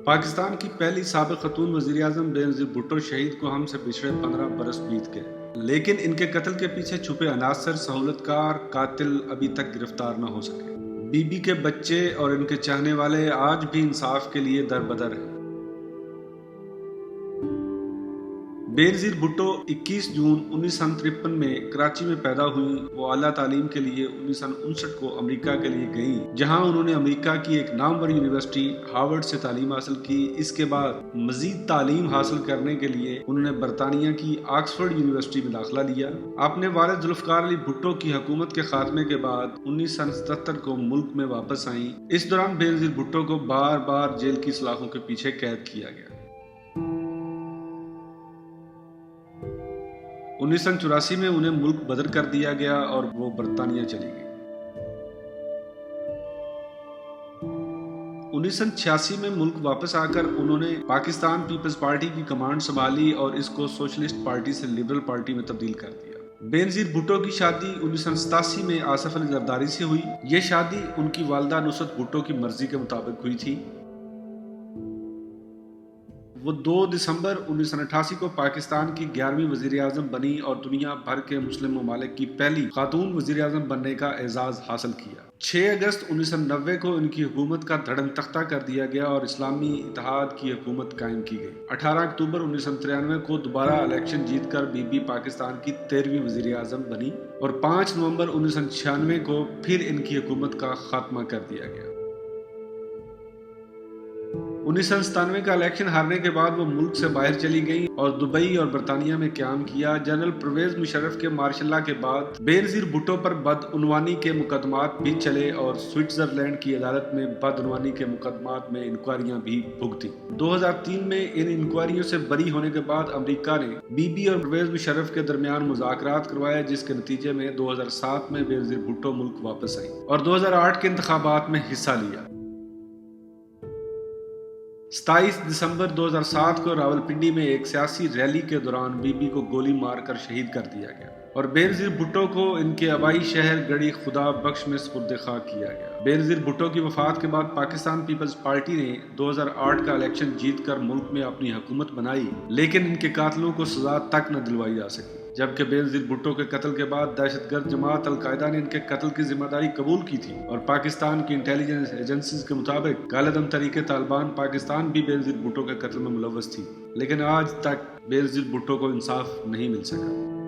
پاکستان کی پہلی سابق خاتون وزیر اعظم بینظیر بھٹو شہید کو ہم سے پچھڑے 15 برس بیت گئے، لیکن ان کے قتل کے پیچھے چھپے عناصر سہولتکار قاتل ابھی تک گرفتار نہ ہو سکے۔ بی بی کے بچے اور ان کے چاہنے والے آج بھی انصاف کے لیے در بدر ہیں۔ بینظیر بھٹو 21 جون 1953 میں کراچی میں پیدا ہوئی۔ وہ اعلیٰ تعلیم کے لیے 1959 کو امریکہ کے لیے گئیں، جہاں انہوں نے امریکہ کی ایک نامور یونیورسٹی ہارورڈ سے تعلیم حاصل کی۔ اس کے بعد مزید تعلیم حاصل کرنے کے لیے انہوں نے برطانیہ کی آکسفورڈ یونیورسٹی میں داخلہ لیا۔ اپنے والد ذوالفقار علی بھٹو کی حکومت کے خاتمے کے بعد 1977 کو ملک میں واپس آئیں۔ اس دوران بینظیر بھٹو کو بار بار جیل کی سلاخوں کے پیچھے قید کیا گیا۔ 1984 میں انہیں ملک بدر کر دیا گیا اور وہ برطانیہ چلی گئی۔ 1986 میں ملک واپس آ کر انہوں نے پاکستان پیپلز پارٹی کی کمانڈ سنبھالی اور اس کو سوشلسٹ پارٹی سے لبرل پارٹی میں تبدیل کر دیا۔ بینظیر بھٹو کی شادی 1987 میں آصف علی زرداری سے ہوئی۔ یہ شادی ان کی والدہ نصرت بھٹو کی مرضی کے مطابق ہوئی تھی۔ وہ 2 دسمبر 1988 کو پاکستان کی 11ویں وزیر اعظم بنی اور دنیا بھر کے مسلم ممالک کی پہلی خاتون وزیر اعظم بننے کا اعزاز حاصل کیا۔ 6 اگست 1990 کو ان کی حکومت کا دھڑم تختہ کر دیا گیا اور اسلامی اتحاد کی حکومت قائم کی گئی۔ 18 اکتوبر 1993 کو دوبارہ الیکشن جیت کر بی بی پاکستان کی 13ویں وزیر اعظم بنی اور 5 نومبر 1996 کو پھر ان کی حکومت کا خاتمہ کر دیا گیا۔ 1997 کا الیکشن ہارنے کے بعد وہ ملک سے باہر چلی گئیں اور دبئی اور برطانیہ میں قیام کیا۔ جنرل پرویز مشرف کے مارشل لا کے بعد بینظیر بھٹو پر بدعنوانی کے مقدمات بھی چلے اور سوئٹزرلینڈ کی عدالت میں بدعنوانی کے مقدمات میں انکوائریاں بھی بھگتیں۔ 2003 میں ان انکوائریوں سے بری ہونے کے بعد امریکہ نے بی بی اور پرویز مشرف کے درمیان مذاکرات کروائے، جس کے نتیجے میں 2007 میں بینظیر بھٹو ملک واپس آئیں اور 2008 کے انتخابات میں حصہ لیا۔ 27 دسمبر 2007 کو راولپنڈی میں ایک سیاسی ریلی کے دوران بی بی کو گولی مار کر شہید کر دیا گیا اور بینظیر بھٹو کو ان کے آبائی شہر گڑھی خدا بخش میں سپرد خاک کیا گیا۔ بینظیر بھٹو کی وفات کے بعد پاکستان پیپلز پارٹی نے 2008 کا الیکشن جیت کر ملک میں اپنی حکومت بنائی، لیکن ان کے قاتلوں کو سزا تک نہ دلوائی جا سکی۔ جبکہ بینظیر بھٹو کے قتل کے بعد دہشت گرد جماعت القاعدہ نے ان کے قتل کی ذمہ داری قبول کی تھی اور پاکستان کی انٹیلیجنس ایجنسیز کے مطابق کالعدم تحریک طالبان پاکستان بھی بینظیر بھٹو کے قتل میں ملوث تھی، لیکن آج تک بینظیر بھٹو کو انصاف نہیں مل سکا۔